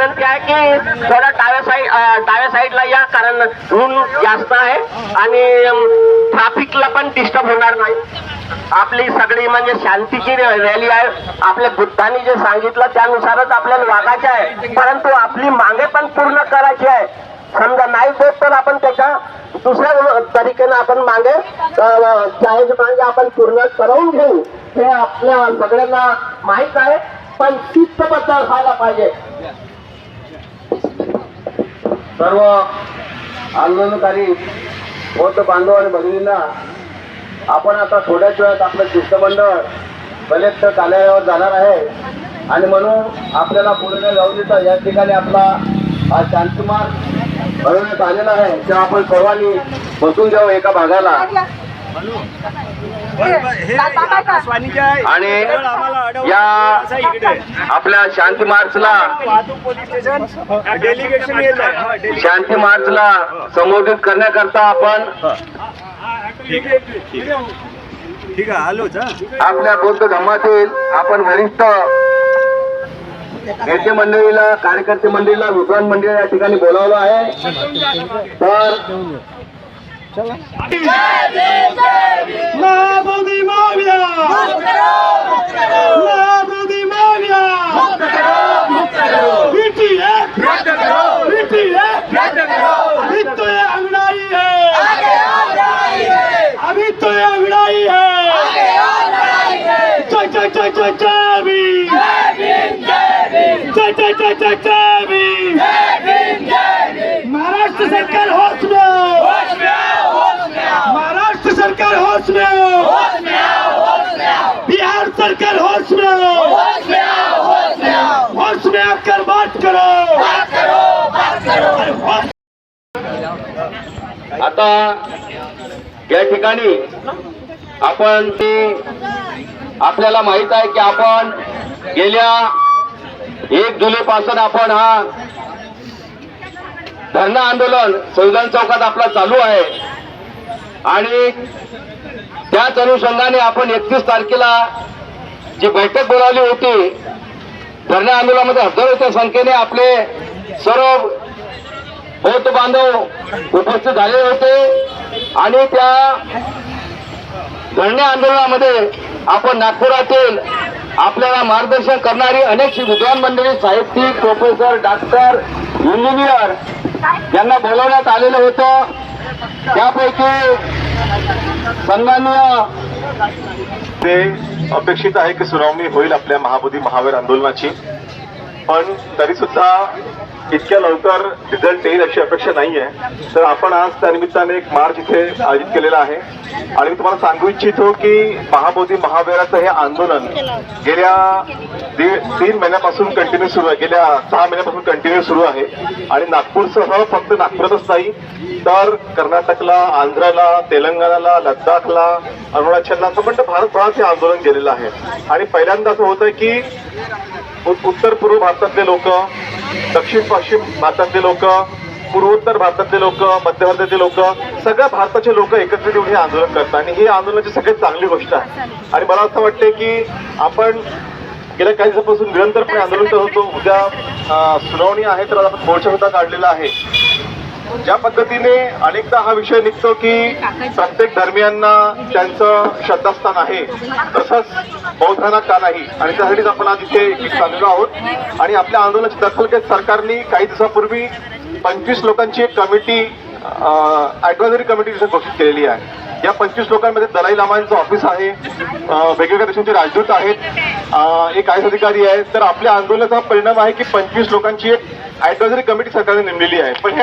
विनंती आहे की थोडा डाव्या साईडला या, कारण ऊन जास्त आहे आणि ट्रॅफिकला पण डिस्टर्ब होणार नाही. आपली सगळी म्हणजे शांतीची रॅली आहे. आपल्या बुद्धांनी जे सांगितलं त्यानुसारच आपल्याला वागायचे आहे, परंतु आपली मागे पण पूर्ण करायची आहे. समजा नाही देत तर आपण त्याच्या दुसऱ्या तरीकेने आपण मागे मागे आपण पूर्ण करवून घेऊ. हे आपल्या सगळ्यांना माहित आहे, पण शिस्तबद्ध व्हायला पाहिजे. सर्व आंदोलनकारी बौद्ध बांधव आणि भगिनींना, आपण आता थोड्याच वेळात आपलं शिष्टमंडळ कलेक्टर कार्यालयावर जाणार आहे आणि म्हणून आपल्याला पुढे न जाऊ देता या ठिकाणी आपला हा शांतिमार्ग भरवण्यात आलेला आहे. तेव्हा आपण सर्वांनी बसून घ्यावं एका भागाला. आणि या आपल्या शांती मार्चला संबोधित करण्याकरता आपण ठीक आहे आलो. आपल्या बौद्ध धर्मातील आपण वरिष्ठ नेते मंडळीला, कार्यकर्ते मंडळीला, विद्वान मंडळीला या ठिकाणी बोलावलं आहे. तर अभी तो ये अंगड़ाई है, जय जय जय जय भीम, जय जय जय जय जय भीम. महाराष्ट्र सरकार होश में आओ, महाराष्ट्र सरकार होश में आओ, बिहार सरकार होश में आओ, होश में आकर बात करो. आता या ठिकाणी आपण आपल्याला माहित आहे की आपण गेल्या 1 जुलैपासून आपण हा धरणं आंदोलन संविधान चौकात आपला चालू आहे आणि त्याच अनुषंगाने आपण 31 तारखेला जी बैठक बोलावली होती, धरणं आंदोलनामध्ये हजारोच्या संख्येने आपले सर्व बौद्ध बांधव उपस्थित झाले होते आणि त्या धरणे आंदोलनामध्ये आपण नागपुरातील आपल्याला मार्गदर्शन करणारी अनेक विद्वान मंडळी, साहित्यिक, प्रोफेसर, डॉक्टर, इंजिनियर यांना बोलवण्यात आलेलं होतं. त्यापैकी सन्माननीय ते अपेक्षित आहे की सुनावणी होईल आपल्या महाबोधी महावीर आंदोलनाची, पण तरी सुद्धा इतक्या लवकर रिझल्ट येईल अशी अपेक्षा नाही आहे. तर आपण आज त्या निमित्ताने एक मार्च इथे आयोजित केलेला आहे आणि मी तुम्हाला सांगू इच्छितो की महाबोधी महावीराचं हे आंदोलन गेल्या 3 महिन्यापासून कंटिन्यू सुरू आहे, गेल्या 6 महिन्यापासून कंटिन्यू सुरू आहे आणि नागपूरसह फक्त नागपूरच नाही तर कर्नाटकला, आंध्रला, तेलंगणाला, लद्दाखला, अरुणाचलला, संपूर्ण भारतभरात हे आंदोलन गेलेलं आहे. आणि पहिल्यांदा असं होतं की उत्तर पूर्व भारतातले लोक, दक्षिण पश्चिम भारतातले लोक, पूर्वोत्तर भारतातले लोक, मध्य भारतातले लोक, सगळ्या भारताचे लोक एकत्रित येऊन हे आंदोलन करतात आणि ही आंदोलनाची सगळ्यात चांगली गोष्ट आहे. आणि मला असं वाटते की आपण गेल्या काही दिवसापासून निरंतरपणे आंदोलन करत होतो. उद्या सुनावणी आहे तर आज आपण मोर्चा सुद्धा काढलेला आहे. ज्या पद्धतीने अनेकदा हा विषय निघतो की प्रत्येक धर्मियांना त्यांचं श्रद्धास्थान आहे, तसंच बौद्धांना का नाही, आणि त्यासाठीच आपण आज इथे चाललेलो आहोत. आणि आपल्या आंदोलनाची दखल घेत सरकारने काही दिवसापूर्वी 25 लोकांची एक कमिटी, ॲडव्हायझरी कमिटी घोषित केलेली आहे. या 25 लोकांमध्ये दलाई लामांचं ऑफिस आहे, वेगवेगळ्या देशांचे राजदूत आहेत, एक आयएस अधिकारी आहे. तर आपल्या आंदोलनाचा परिणाम आहे की 25 लोकांची एक ॲडव्हायझरी कमिटी सरकारने नेमलेली आहे. पण हे